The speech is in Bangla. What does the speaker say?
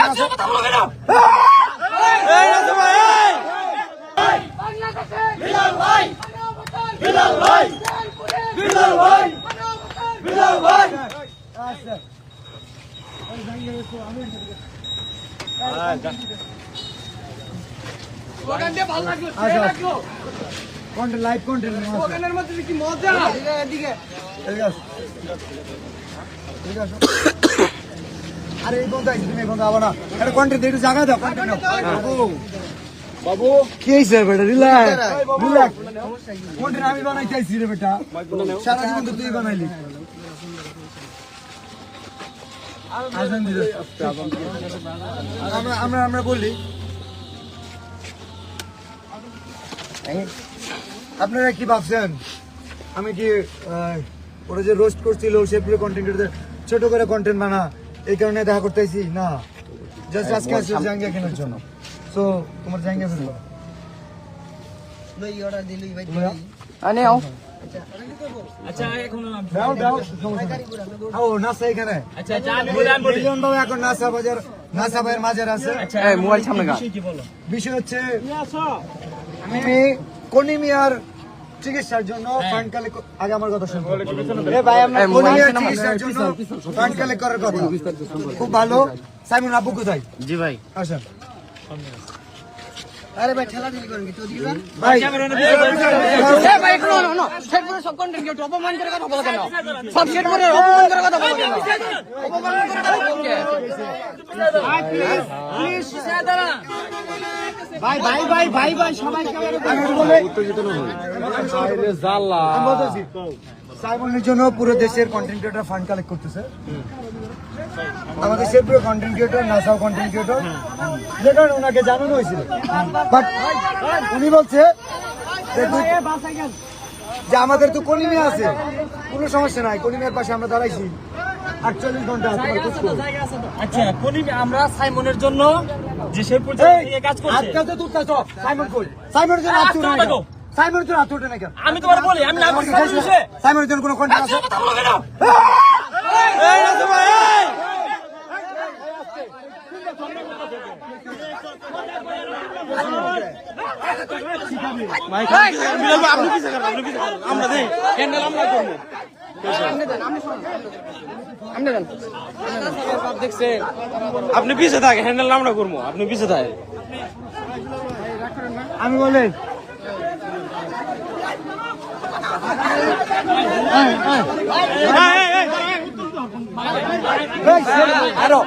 আছে কথা বলো কেন এই রাজু ভাই বাংলাদেশে বিলাল ভাই বিলাল ভাই বিলাল ভাই বিলাল ভাই আচ্ছা ওই জায়গায় তো আমি ওখান দিয়ে ভালো লাগলো কে লাগলো কন্টেন্ট লাইভ কন্টেন্ট ওখানের মধ্যে কি মজা এদিকে ঠিক আছে ঠিক আছে আরে এই বন্ধ আইছে তুমি বন্ধ আবার না আরে কন্টেন্ট একটু জায়গা দাও কন্টেন্ট বাবু বাবু কি হইছে বেটা রিল্যাক্স রিল্যাক্স কন্টেন্ট আমি বানাই চাইছি রে বেটা সারা জীবন তো তুই বানাইলি আজান দিল আমরা আমরা বলি আপনারা কি ভাবছেন আমি কি ওরা যে রোস্ট করছিল সেগুলো কন্টেন্ট ছোট করে কন্টেন্ট বানা এই কারণে দেখা করতেছি না জাস্ট আজকে আসছে জাঙ্গিয়া কেনার জন্য সো তোমার জাঙ্গিয়া ফেলবো লই অর্ডার দিলি ভাই আনে আও আচ্ছা এখন দাও দাও ও নাসা এখানে আচ্ছা আচ্ছা আমি বলি মিলিয়ন বাবু এখন নাসা বাজার নাসা ভাইয়ের মাঝের আছে আচ্ছা এই মোবাইল সামনে গা বিষয় কি বলো বিষয় হচ্ছে আমি কোনিমিয়ার চিকিৎসার জন্য ফান্ড কালেক্ট আগে আমার কথা শুনুন এ ভাই আমরা কোনিমিয়ার চিকিৎসার জন্য ফান্ড কালেক্ট করার কথা খুব ভালো সাইমন আব্বু কোথায় জি ভাই আসেন আরে ভাই ঠেলা ঠেলি করেন কি তো দিবেন ভাই এ ভাই একটু না সেট করে সব কন্টেন্ট কি অপমান করে কথা বলা কেন সব সেট করে অপমান করে কথা বলা কেন অপমান করে কথা বলা কেন ভাই প্লিজ সাদারা ভাই ভাই ভাই ভাই ভাই সবাই বলে উত্তেজিত না হয় আরে জাল্লা আমি বলতেছি সাইমনের জন্য পুরো দেশের কন্টেন্ট ক্রিয়েটর ফান্ড কালেক্ট করতেছে আমাদের সে পুরো কন্টেন্ট ক্রিয়েটর নাসাও কন্টেন্ট ক্রিয়েটর যে কারণে ওনাকে জানানো হয়েছিল বাট উনি বলছে যে আমাদের তো কলিমিয়া আছে কোনো সমস্যা নাই কলিমিয়ার পাশে আমরা দাঁড়াইছি 48 ঘন্টা আচ্ছা কোনিমি আমরা সাইমনের জন্য যে শেরপুর থেকে কাজ করছে আজকে তো তুই তো সাইমন কই সাইমনের জন্য আজ উঠে না সাইমনের জন্য আজ উঠে না কেন আমি তোমার বলি আমি না করছি সাইমনের জন্য কোনো কন্টেন্ট আছে কথা বলো কেন এই রাজু ভাই আপনি কি করেন আমরা দেই হ্যান্ডেল আমরা করব আপনি পিছে থাকে হ্যান্ডেল আমরা করবো আপনি পিছে থাকে আমি বলে আরো